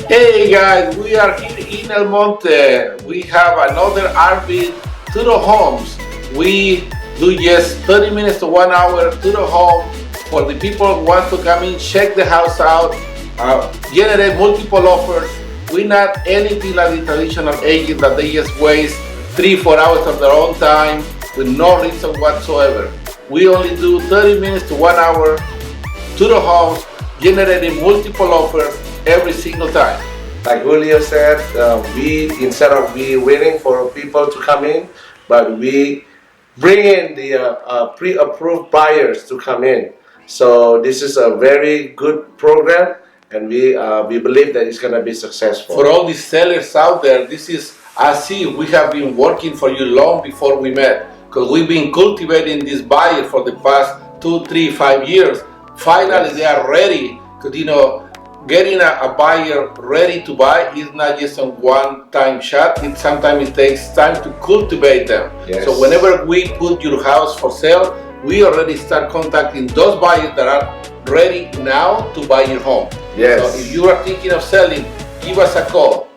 Hey guys, we are here in El Monte. We have another RBID Tour of Homes. We do just 30 minutes to 1 hour tour of home for the people who want to come in, check the house out, generate multiple offers. We're not anything like the traditional agent that they just waste 3-4 hours of their own time with no reason whatsoever. We only do 30 minutes to 1 hour tour of homes, generating multiple offers every single time. Like Julio said, instead of waiting for people to come in, but we bring in the pre-approved buyers to come in. So this is a very good program, and we believe that it's going to be successful. For all the sellers out there, this is as if we have been working for you long before we met, because we've been cultivating this buyer for the past 2, 3, 5 years. Finally, they are ready, because getting a buyer ready to buy is not just a one-time shot. Sometimes it takes time to cultivate them. Yes. So whenever we put your house for sale, we already start contacting those buyers that are ready now to buy your home. Yes. So if you are thinking of selling, give us a call.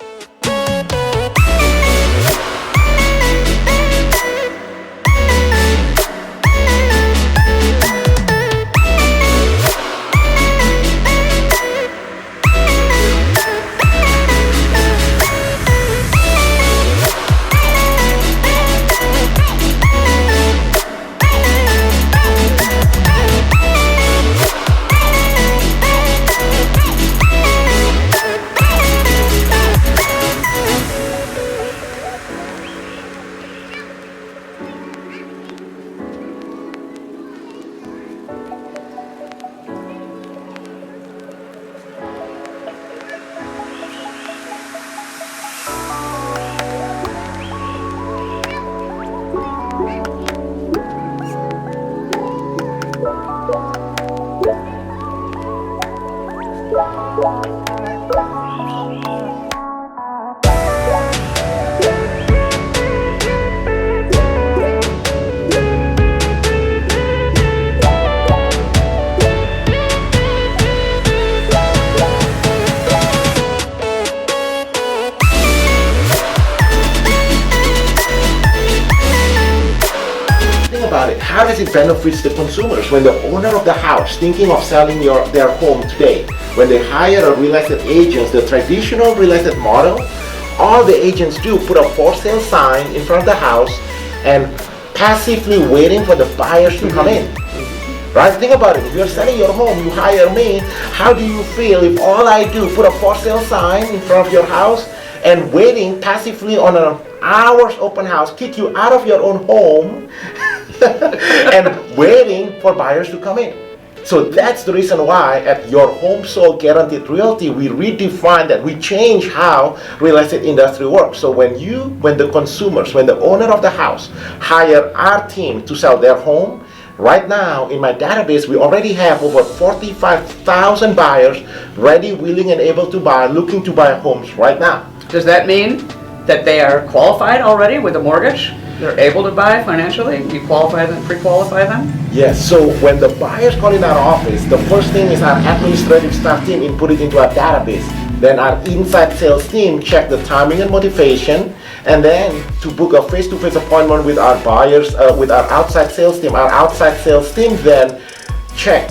About it. How does it benefit the consumers when the owner of the house thinking of selling their home today, when they hire a real estate agent, the traditional real estate model, all the agents do put a for sale sign in front of the house and passively waiting for the buyers to come in. Right? Think about it. If you're selling your home, you hire me. How do you feel if all I do put a for sale sign in front of your house and waiting passively on an hour's open house, kick you out of your own home and waiting for buyers to come in? So that's the reason why at your Home Sold Guaranteed Realty, we redefine that. We change how real estate industry works. So when the consumers, when the owner of the house hire our team to sell their home, right now in my database, we already have over 45,000 buyers ready, willing, and able to buy, looking to buy homes right now. Does that mean that they are qualified already with a mortgage? They're able to buy financially? You qualify them, pre-qualify them? Yes, so when the buyers call in our office, the first thing is our administrative staff team input it into our database. Then our inside sales team check the timing and motivation, and then to book a face-to-face appointment with our buyers, with our outside sales team. Our outside sales team then check,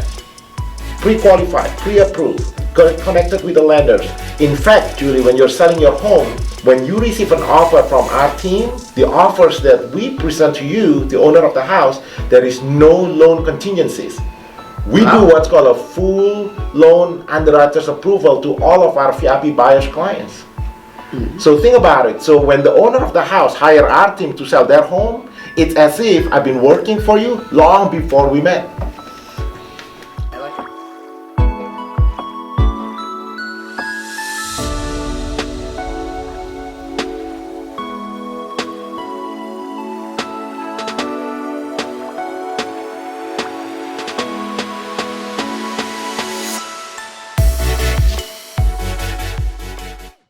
pre-qualified, pre-approved, connected with the lenders. In fact, Julie, when you're selling your home, when you receive an offer from our team, the offers that we present to you, the owner of the house, there is no loan contingencies. We do what's called a full loan underwriter's approval to all of our VIP buyers clients. So think about it. So when the owner of the house hire our team to sell their home, it's as if I've been working for you long before we met.